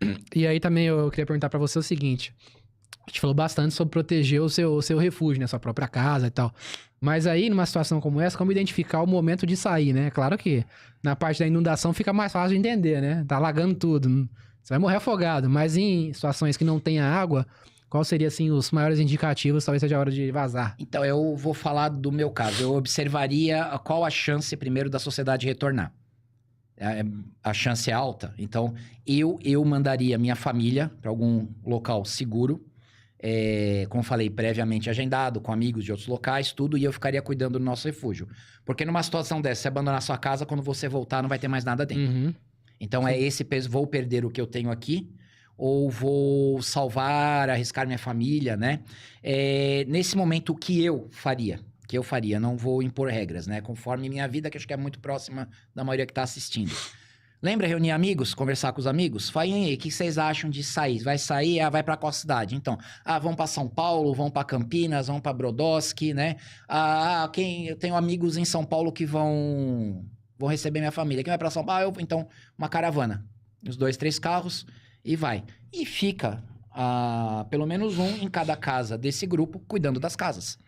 certeza. E aí também eu queria perguntar pra você o seguinte. A gente falou bastante sobre proteger o seu refúgio, né? Sua própria casa e tal. Mas aí, numa situação como essa, como identificar o momento de sair, né? Claro que na parte da inundação fica mais fácil de entender, né? Tá alagando tudo. Você vai morrer afogado. Mas em situações que não tenha água, qual seria, assim, os maiores indicativos? Talvez seja a hora de vazar. Então, eu vou falar do meu caso. Eu observaria qual a chance, primeiro, da sociedade retornar. A chance é alta. Então, eu mandaria minha família para algum local seguro. Como falei, previamente agendado, com amigos de outros locais, tudo, e eu ficaria cuidando do nosso refúgio. Porque numa situação dessa, você abandonar sua casa, quando você voltar, não vai ter mais nada dentro. Uhum. Então, é esse peso, vou perder o que eu tenho aqui, ou vou salvar, arriscar minha família, né? Nesse momento, o que eu faria? Não vou impor regras, né? Conforme minha vida, que acho que é muito próxima da maioria que está assistindo. Lembra reunir amigos, conversar com os amigos? Falem aí, o que vocês acham de sair? Vai sair? Vai pra qual cidade? Então, vão pra São Paulo, vão pra Campinas, vão pra Brodowski, né? Eu tenho amigos em São Paulo que vão receber minha família. Quem vai pra São Paulo? Então, uma caravana. Os 2, 3 carros e vai. E fica pelo menos um em cada casa desse grupo, cuidando das casas,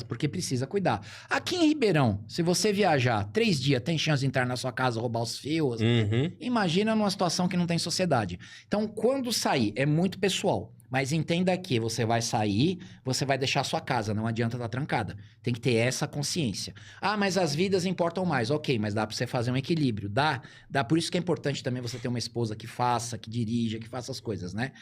porque precisa cuidar. Aqui em Ribeirão, se você viajar 3 dias, tem chance de entrar na sua casa, roubar os fios. Imagina numa situação que não tem sociedade. Então, quando sair, é muito pessoal. Mas entenda que você vai sair, você vai deixar a sua casa, não adianta estar trancada. Tem que ter essa consciência. Mas as vidas importam mais. Ok, mas dá pra você fazer um equilíbrio. Dá. Por isso que é importante também você ter uma esposa que faça, que dirija, que faça as coisas, né?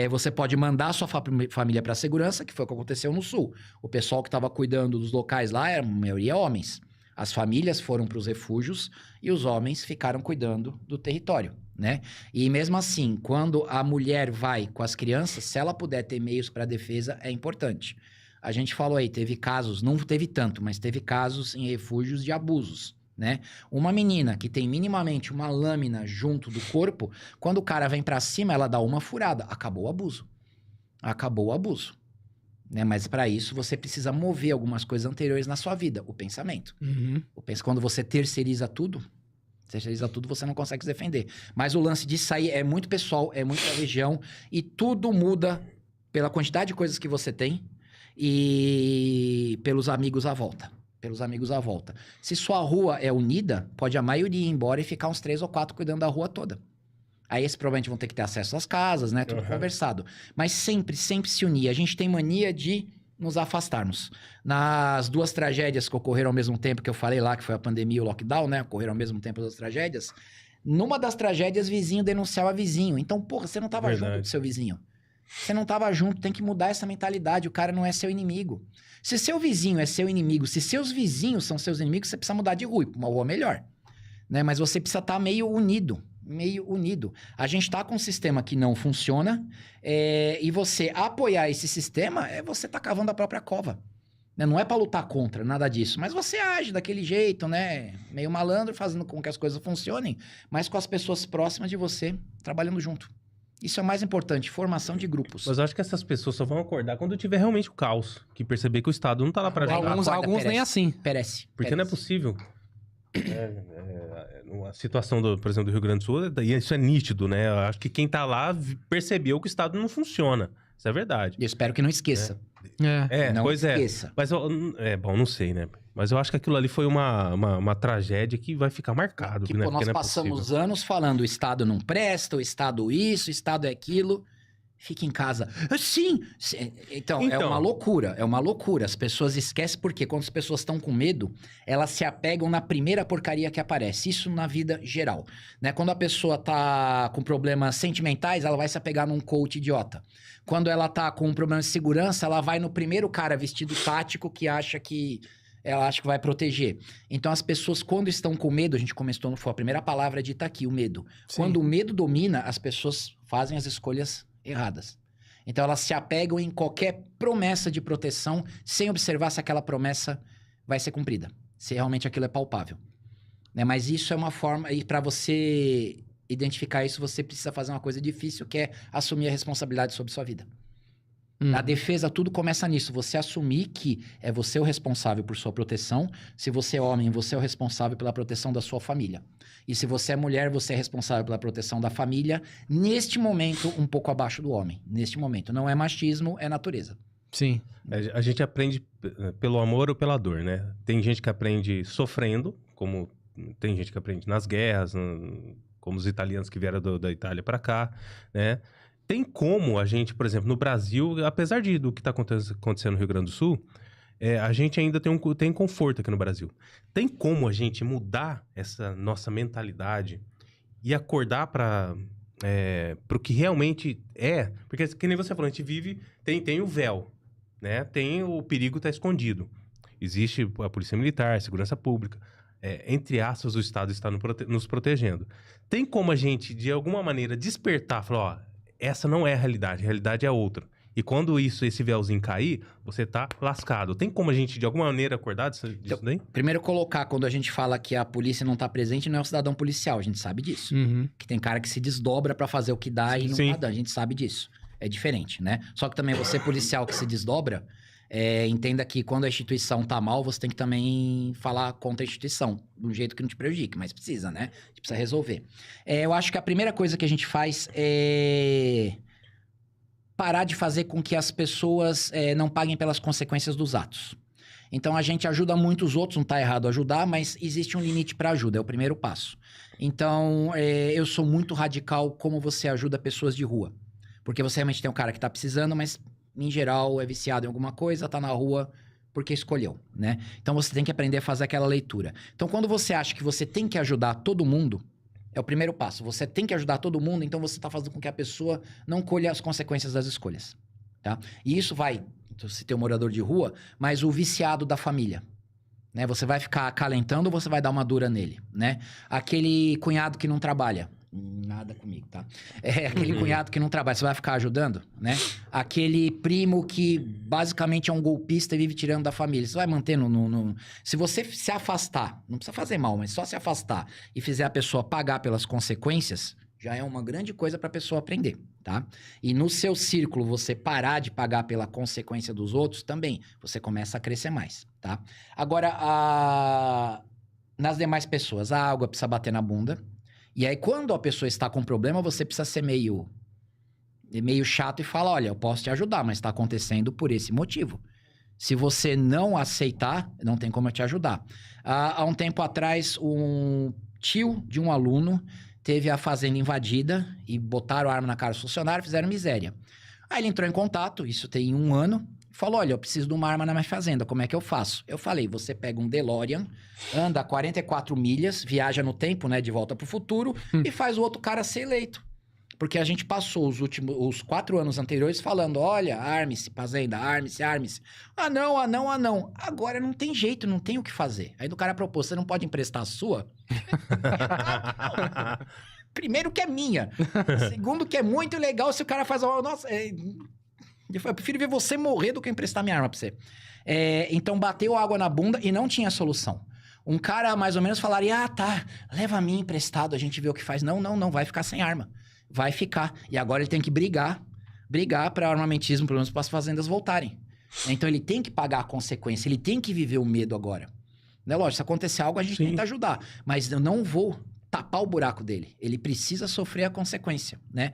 Você pode mandar a sua família pra segurança, que foi o que aconteceu no Sul. O pessoal que estava cuidando dos locais lá, a maioria homens. As famílias foram para os refúgios e os homens ficaram cuidando do território, né? E mesmo assim, quando a mulher vai com as crianças, se ela puder ter meios para defesa, é importante. A gente falou aí, teve casos, não teve tanto, mas teve casos em refúgios de abusos, né? Uma menina que tem minimamente uma lâmina junto do corpo, quando o cara vem para cima, ela dá uma furada. Acabou o abuso. Né? Mas para isso você precisa mover algumas coisas anteriores na sua vida, o pensamento. Quando você terceiriza tudo, você não consegue se defender. Mas o lance de sair é muito pessoal, é muito da região, e tudo muda pela quantidade de coisas que você tem e pelos amigos à volta. Se sua rua é unida, pode a maioria ir embora e ficar uns 3 ou 4 cuidando da rua toda. Aí esses provavelmente vão ter que ter acesso às casas, né? Tudo conversado. Mas sempre se unir. A gente tem mania de nos afastarmos. Nas 2 tragédias que ocorreram ao mesmo tempo, que eu falei lá, que foi a pandemia e o lockdown, né? Ocorreram ao mesmo tempo as 2 tragédias. Numa das tragédias, vizinho denunciava vizinho. Então, porra, você não tava junto do seu vizinho. Você não tava junto, tem que mudar essa mentalidade. O cara não é seu inimigo. Se seu vizinho é seu inimigo, se seus vizinhos são seus inimigos, você precisa mudar de rua, pra uma rua melhor. Né? Mas você precisa estar meio unido. A gente tá com um sistema que não funciona, e você apoiar esse sistema você tá cavando a própria cova. Né? Não é pra lutar contra, nada disso, mas você age daquele jeito, né? Meio malandro, fazendo com que as coisas funcionem, mas com as pessoas próximas de você, trabalhando junto. Isso é o mais importante, formação de grupos. Mas eu acho que essas pessoas só vão acordar quando tiver realmente o caos, que perceber que o Estado não tá lá pra ajudar. Alguns nem assim. Perece. Porque não é possível. Uma situação, por exemplo, do Rio Grande do Sul, e isso é nítido, né? Eu acho que quem tá lá percebeu que o Estado não funciona. Isso é verdade. E eu espero que não esqueça. Não esqueça. Mas, bom, não sei, né? Mas eu acho que aquilo ali foi uma tragédia que vai ficar marcado. Né? Nós passamos anos falando o Estado não presta, o Estado isso, o Estado é aquilo. Fica em casa. Sim! Então, é uma loucura. As pessoas esquecem porque quando as pessoas estão com medo, elas se apegam na primeira porcaria que aparece. Isso na vida geral. Né? Quando a pessoa tá com problemas sentimentais, ela vai se apegar num coach idiota. Quando ela tá com um problema de segurança, ela vai no primeiro cara vestido tático que ela acha que vai proteger. Então, as pessoas, quando estão com medo, a gente começou, foi a primeira palavra dita aqui, o medo. Sim. Quando o medo domina, as pessoas fazem as escolhas erradas. Então, elas se apegam em qualquer promessa de proteção, sem observar se aquela promessa vai ser cumprida. Se realmente aquilo é palpável. Né? Mas isso é uma forma... E para você identificar isso, você precisa fazer uma coisa difícil, que é assumir a responsabilidade sobre sua vida. A defesa, tudo começa nisso. Você assumir que é você o responsável por sua proteção. Se você é homem, você é o responsável pela proteção da sua família. E se você é mulher, você é responsável pela proteção da família. Neste momento, um pouco abaixo do homem. Neste momento. Não é machismo, é natureza. Sim. A gente aprende pelo amor ou pela dor, né? Tem gente que aprende sofrendo, como tem gente que aprende nas guerras, como os italianos que vieram da Itália para cá, né? Tem como a gente, por exemplo, no Brasil, apesar do que está acontecendo no Rio Grande do Sul, a gente ainda tem conforto aqui no Brasil. Tem como a gente mudar essa nossa mentalidade e acordar para o que realmente é? Porque, que nem você falou, a gente vive, tem o véu, né? Tem o perigo tá escondido. Existe a polícia militar, a segurança pública. Entre aspas, o Estado está nos protegendo. Tem como a gente, de alguma maneira, despertar, falar, ó, essa não é a realidade é outra. E quando esse véuzinho cair, você tá lascado. Tem como a gente, de alguma maneira, acordar disso daí? Primeiro colocar, quando a gente fala que a polícia não tá presente, não é o cidadão policial, a gente sabe disso. Uhum. Que tem cara que se desdobra pra fazer o que dá e não Sim. tá dando, a gente sabe disso. É diferente, né? Só que também você policial que se desdobra, entenda que quando a instituição tá mal, você tem que também falar contra a instituição, de um jeito que não te prejudique, mas precisa, né? A gente precisa resolver. Eu acho que a primeira coisa que a gente faz é parar de fazer com que as pessoas não paguem pelas consequências dos atos. Então, a gente ajuda muito os outros, não tá errado ajudar, mas existe um limite para ajuda, é o primeiro passo. Então, eu sou muito radical como você ajuda pessoas de rua. Porque você realmente tem um cara que tá precisando, mas, em geral, é viciado em alguma coisa, tá na rua porque escolheu, né? Então, você tem que aprender a fazer aquela leitura. Então, quando você acha que você tem que ajudar todo mundo, é o primeiro passo. Você tem que ajudar todo mundo, então você tá fazendo com que a pessoa não colha as consequências das escolhas, tá? E isso vai, se tem um morador de rua, mas o viciado da família, né? Você vai ficar acalentando ou você vai dar uma dura nele, né? Aquele cunhado que não trabalha. Nada comigo, tá? Aquele cunhado que não trabalha, você vai ficar ajudando, né? Aquele primo que basicamente é um golpista e vive tirando da família. Você vai manter Se você se afastar, não precisa fazer mal, mas só se afastar e fizer a pessoa pagar pelas consequências, já é uma grande coisa para a pessoa aprender, tá? E no seu círculo, você parar de pagar pela consequência dos outros, também, você começa a crescer mais, tá? Agora, nas demais pessoas, a água precisa bater na bunda. E aí, quando a pessoa está com problema, você precisa ser meio chato e falar, olha, eu posso te ajudar, mas está acontecendo por esse motivo. Se você não aceitar, não tem como eu te ajudar. Há um tempo atrás, um tio de um aluno teve a fazenda invadida e botaram a arma na cara do funcionário e fizeram miséria. Aí ele entrou em contato, isso tem 1 ano, falou, olha, eu preciso de uma arma na minha fazenda, como é que eu faço? Eu falei, você pega um DeLorean, anda 44 milhas, viaja no tempo, né, de volta pro futuro, e faz o outro cara ser eleito. Porque a gente passou os 4 anos anteriores falando, olha, arme-se, fazenda, arme-se, arme-se. Ah, não. Agora não tem jeito, não tem o que fazer. Aí do cara propôs, você não pode emprestar a sua? Primeiro que é minha. Segundo que é muito legal se o cara faz... Nossa, eu prefiro ver você morrer do que emprestar minha arma pra você. Então, bateu água na bunda e não tinha solução. Um cara, mais ou menos, falaria, tá, leva a minha emprestado, a gente vê o que faz. Não, vai ficar sem arma. Vai ficar. E agora ele tem que brigar para armamentismo, pelo menos para as fazendas voltarem. Então, ele tem que pagar a consequência, ele tem que viver o medo agora. Né? Lógico, se acontecer algo, a gente tenta ajudar. Mas eu não vou tapar o buraco dele. Ele precisa sofrer a consequência, né?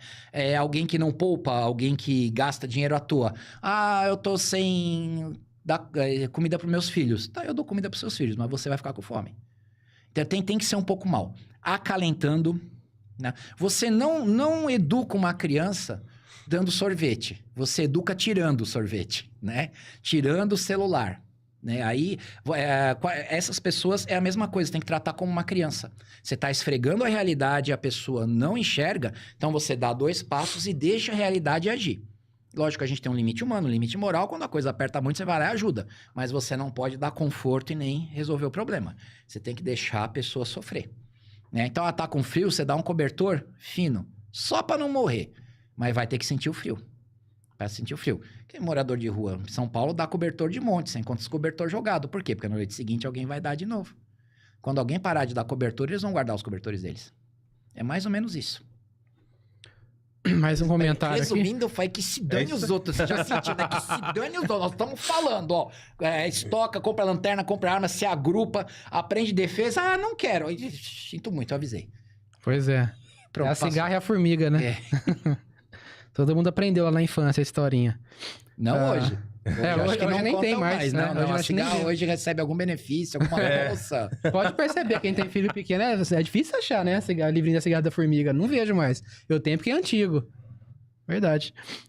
Alguém que não poupa, alguém que gasta dinheiro à toa. Ah, eu tô sem dar comida para meus filhos. Tá, eu dou comida para seus filhos, mas você vai ficar com fome. Então tem que ser um pouco mal. Acalentando, né? Você não educa uma criança dando sorvete. Você educa tirando o sorvete, né? Tirando o celular. Né? Aí, essas pessoas é a mesma coisa, tem que tratar como uma criança. Você está esfregando a realidade e a pessoa não enxerga, então você dá 2 passos e deixa a realidade agir. Lógico que a gente tem um limite humano, um limite moral, quando a coisa aperta muito, você vai lá e ajuda. Mas você não pode dar conforto e nem resolver o problema. Você tem que deixar a pessoa sofrer. Né? Então, ela tá com frio, você dá um cobertor fino, só para não morrer. Mas vai ter que sentir o frio. Para sentir o frio. Quem é morador de rua em São Paulo dá cobertor de monte, você encontra esse cobertor jogado. Por quê? Porque na noite seguinte alguém vai dar de novo. Quando alguém parar de dar cobertor, eles vão guardar os cobertores deles. É mais ou menos isso. Mais um comentário aqui. Resumindo, foi que se dane os outros. Você já sentiu, né? Que se dane os outros. Nós estamos falando, ó. Estoca, compra lanterna, compra arma, se agrupa, aprende defesa. Ah, não quero. Sinto muito, eu avisei. Pois é. Pronto, É a cigarra e a formiga, né? Todo mundo aprendeu lá na infância a historinha. Não hoje. Hoje nem tem mais, né? Não, Hoje a acho que nem cigarra tem. hoje recebe algum benefício, alguma bolsa. Pode perceber, quem tem filho pequeno é difícil achar, né? Livrinho da cigarra da formiga. Não vejo mais. Eu tenho porque é antigo. Verdade.